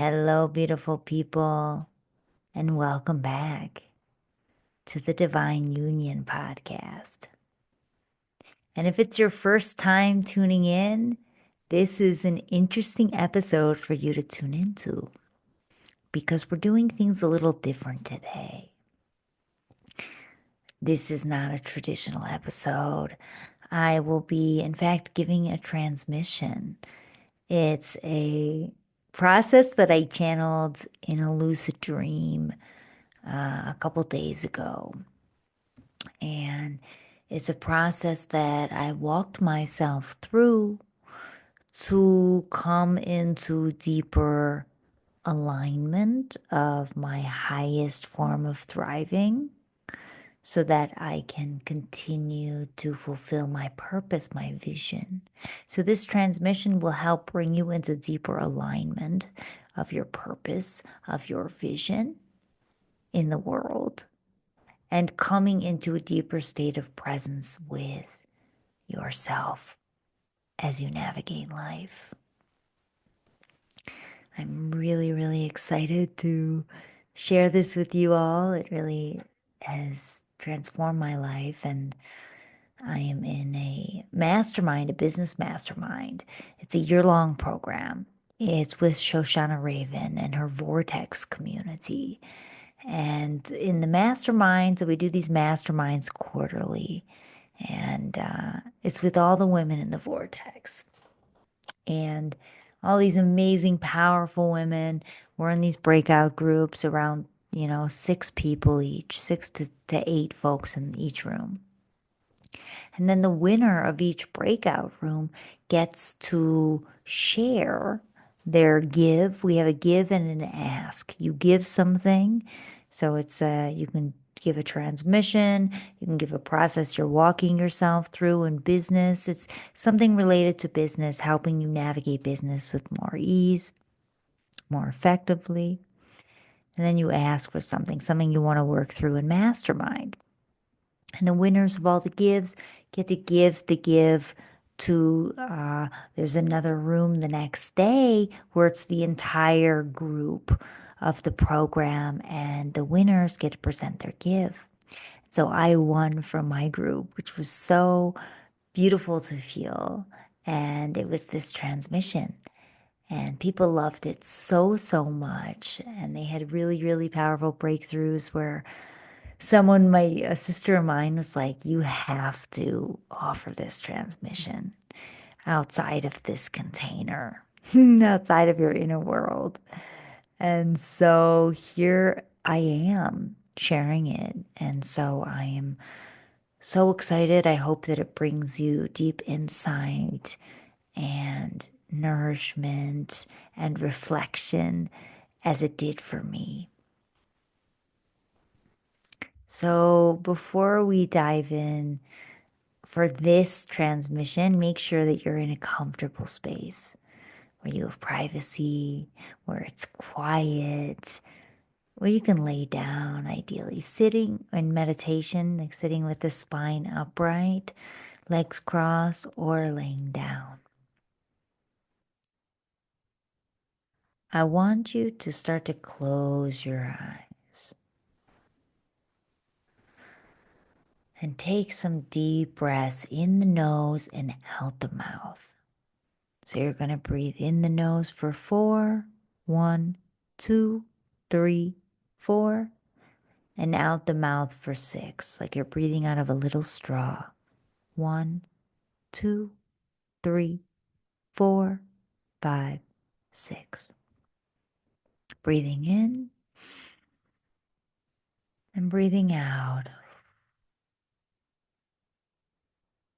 Hello, beautiful people, and welcome back to the Divine Union podcast. And if it's your first time tuning in, this is an interesting episode for you to tune into because we're doing things a little different today. This is not a traditional episode. I will be, in fact, giving a transmission. It's a process that I channeled in a lucid dream a couple days ago. And it's a process that I walked myself through to come into deeper alignment of my highest form of thriving so that I can continue to fulfill my purpose, my vision. So, this transmission will help bring you into deeper alignment of your purpose, of your vision in the world, and coming into a deeper state of presence with yourself as you navigate life. I'm really, really excited to share this with you all. It really has transformed my life, and I am in a mastermind, a business mastermind. It's a year-long program. It's with Shoshana Raven and her Vortex community. And in the masterminds, we do these masterminds quarterly. And it's with all the women in the vortex and all these amazing, powerful women. We're in these breakout groups around, 6 people each, six to eight folks in each room. And then the winner of each breakout room gets to share their give. We have a give and an ask. You give something. So it's you can give a transmission, you can give a process you're walking yourself through in business. It's something related to business, helping you navigate business with more ease, more effectively. And then you ask for something you want to work through in mastermind. And the winners of all the gives get to give the give to, there's another room the next day where it's the entire group of the program, and the winners get to present their give. So I won from my group, which was so beautiful to feel. And it was this transmission. And people loved it so, so much. And they had really, really powerful breakthroughs where a sister of mine was like, you have to offer this transmission outside of this container, outside of your inner world. And so here I am sharing it. And so I am so excited. I hope that it brings you deep insight and nourishment and reflection as it did for me. So before we dive in for this transmission, make sure that you're in a comfortable space where you have privacy, where it's quiet, where you can lay down, ideally sitting in meditation, like sitting with the spine upright, legs crossed, or laying down. I want you to start to close your eyes and take some deep breaths in the nose and out the mouth. So you're going to breathe in the nose for 4, 1, 2, 3, 4, and out the mouth for 6, like you're breathing out of a little straw. 1, 2, 3, 4, 5, 6. Breathing in and breathing out.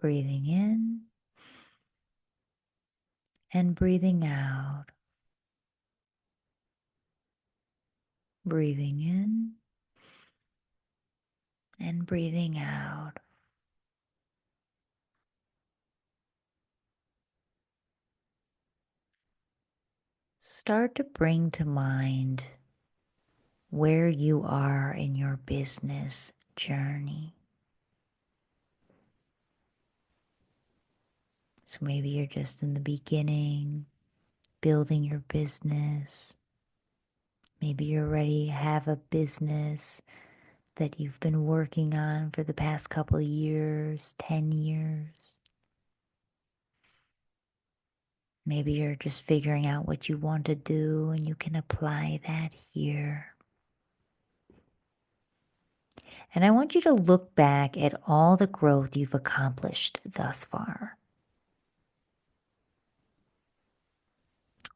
Breathing in and breathing out. Breathing in and breathing out. Start to bring to mind where you are in your business journey. So maybe you're just in the beginning, building your business. Maybe you already have a business that you've been working on for the past couple of years, 10 years. Maybe you're just figuring out what you want to do and you can apply that here. And I want you to look back at all the growth you've accomplished thus far,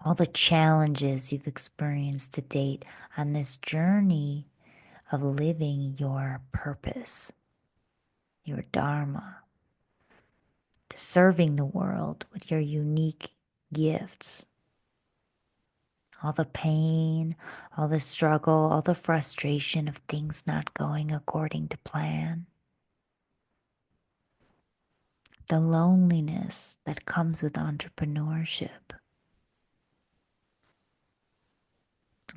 all the challenges you've experienced to date on this journey of living your purpose, your dharma, to serving the world with your unique gifts. All the pain, all the struggle, all the frustration of things not going according to plan. The loneliness that comes with entrepreneurship.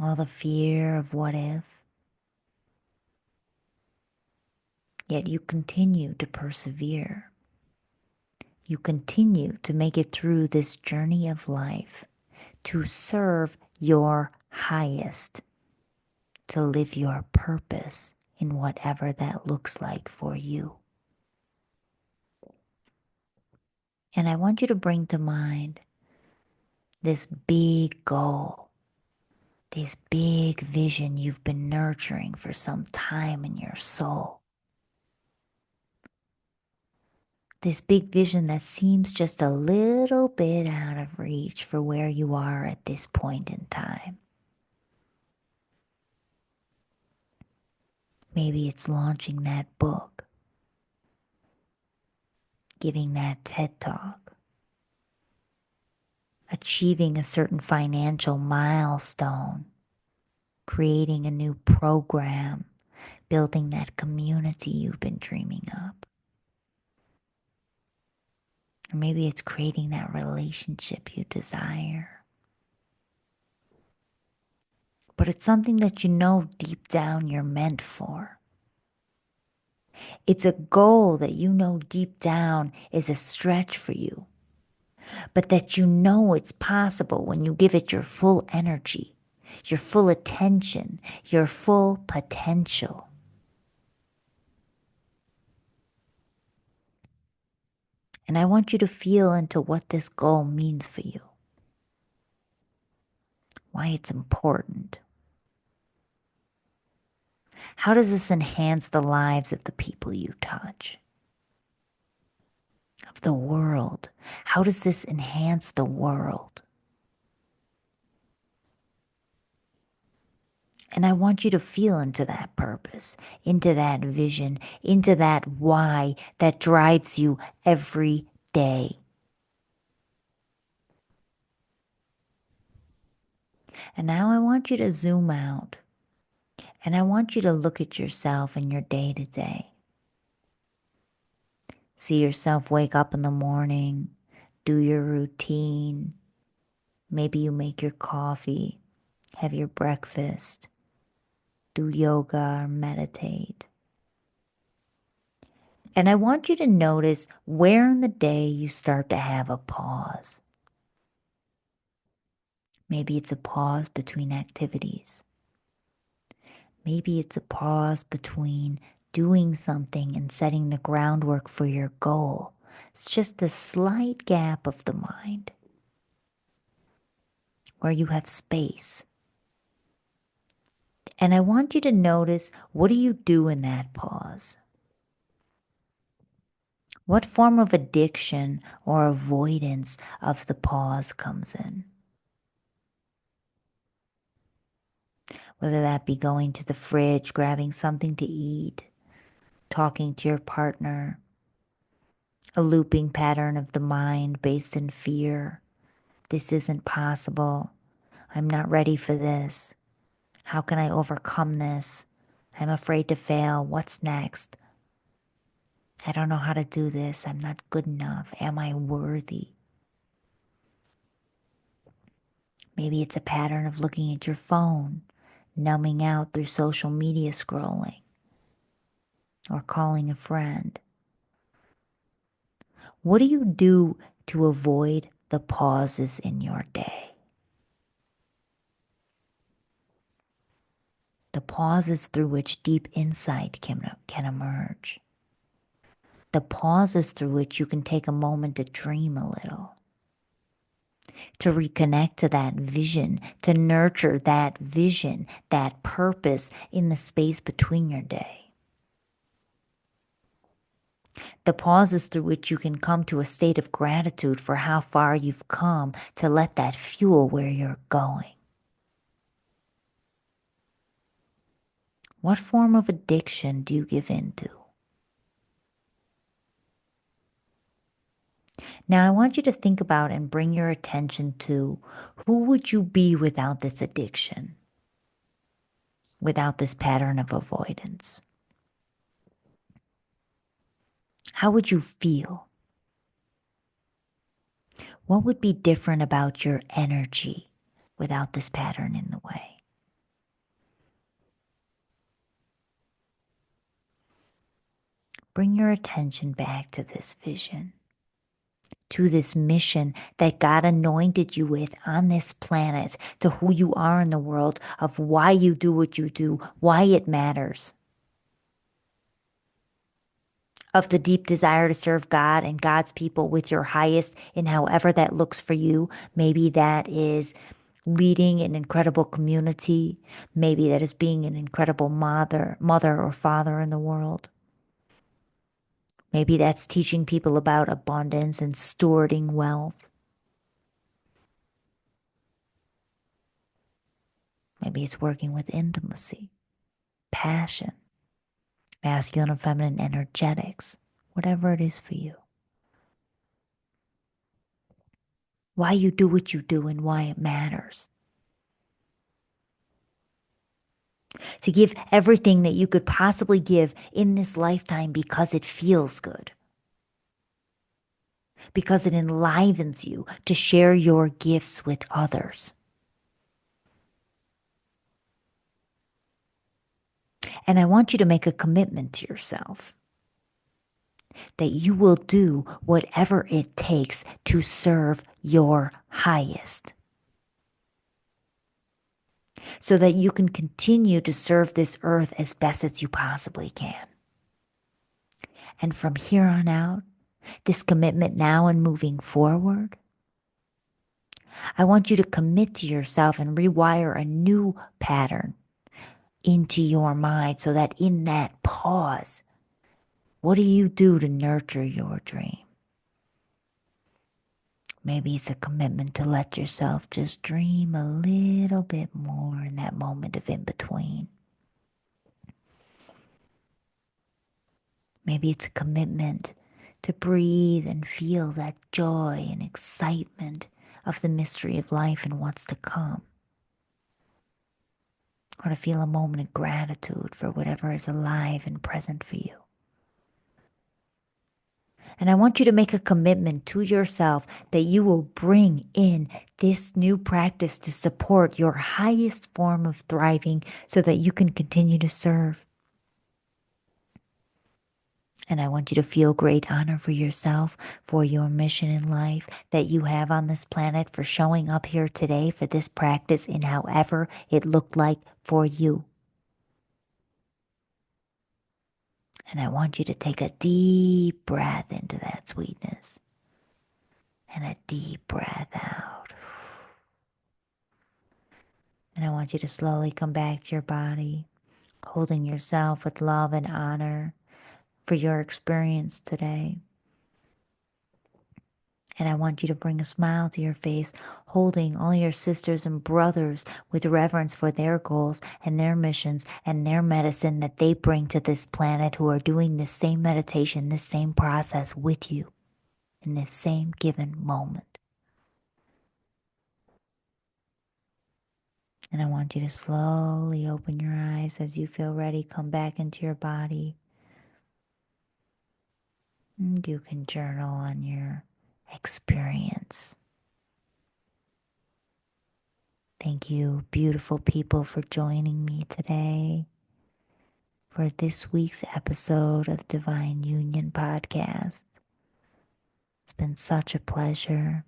All the fear of what if. Yet you continue to persevere. You continue to make it through this journey of life, to serve your highest, to live your purpose in whatever that looks like for you. And I want you to bring to mind this big goal, this big vision you've been nurturing for some time in your soul. This big vision that seems just a little bit out of reach for where you are at this point in time. Maybe it's launching that book, giving that TED Talk, achieving a certain financial milestone, creating a new program, building that community you've been dreaming up. Or maybe it's creating that relationship you desire. But it's something that you know deep down you're meant for. It's a goal that you know deep down is a stretch for you, but that you know it's possible when you give it your full energy, your full attention, your full potential. And I want you to feel into what this goal means for you, why it's important. How does this enhance the lives of the people you touch? Of the world? How does this enhance the world? And I want you to feel into that purpose, into that vision, into that why that drives you every day. And now I want you to zoom out and I want you to look at yourself in your day to day. See yourself wake up in the morning, do your routine. Maybe you make your coffee, have your breakfast, do yoga or meditate. And I want you to notice where in the day you start to have a pause. Maybe it's a pause between activities. Maybe it's a pause between doing something and setting the groundwork for your goal. It's just a slight gap of the mind where you have space. And I want you to notice, what do you do in that pause? What form of addiction or avoidance of the pause comes in? Whether that be going to the fridge, grabbing something to eat, talking to your partner, a looping pattern of the mind based in fear. This isn't possible. I'm not ready for this. How can I overcome this? I'm afraid to fail. What's next? I don't know how to do this. I'm not good enough. Am I worthy? Maybe it's a pattern of looking at your phone, numbing out through social media scrolling, or calling a friend. What do you do to avoid the pauses in your day? the pauses through which deep insight can emerge, the pauses through which you can take a moment to dream a little, to reconnect to that vision, to nurture that vision, that purpose in the space between your day. The pauses through which you can come to a state of gratitude for how far you've come to let that fuel where you're going. What form of addiction do you give into? Now I want you to think about and bring your attention to who would you be without this addiction, without this pattern of avoidance? How would you feel? What would be different about your energy without this pattern in the way? Bring your attention back to this vision, to this mission that God anointed you with on this planet, to who you are in the world, of why you do what you do, why it matters, of the deep desire to serve God and God's people with your highest in however that looks for you. Maybe that is leading an incredible community. Maybe that is being an incredible mother or father in the world. Maybe that's teaching people about abundance and stewarding wealth. Maybe it's working with intimacy, passion, masculine and feminine energetics, whatever it is for you. Why you do what you do and why it matters. To give everything that you could possibly give in this lifetime because it feels good, because it enlivens you to share your gifts with others. And I want you to make a commitment to yourself that you will do whatever it takes to serve your highest, so that you can continue to serve this earth as best as you possibly can. And from here on out, this commitment now and moving forward, I want you to commit to yourself and rewire a new pattern into your mind so that in that pause, what do you do to nurture your dream? Maybe it's a commitment to let yourself just dream a little bit more in that moment of in between. Maybe it's a commitment to breathe and feel that joy and excitement of the mystery of life and what's to come. Or to feel a moment of gratitude for whatever is alive and present for you. And I want you to make a commitment to yourself that you will bring in this new practice to support your highest form of thriving so that you can continue to serve. And I want you to feel great honor for yourself, for your mission in life that you have on this planet, for showing up here today for this practice in however it looked like for you. And I want you to take a deep breath into that sweetness and a deep breath out. And I want you to slowly come back to your body, holding yourself with love and honor for your experience today. And I want you to bring a smile to your face, holding all your sisters and brothers with reverence for their goals and their missions and their medicine that they bring to this planet, who are doing this same meditation, this same process with you in this same given moment. And I want you to slowly open your eyes as you feel ready. Come back into your body. And you can journal on your experience. Thank you, beautiful people, for joining me today for this week's episode of Divine Union Podcast. It's been such a pleasure.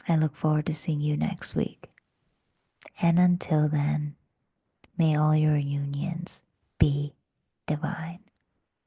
I look forward to seeing you next week. And until then, May all your unions be divine.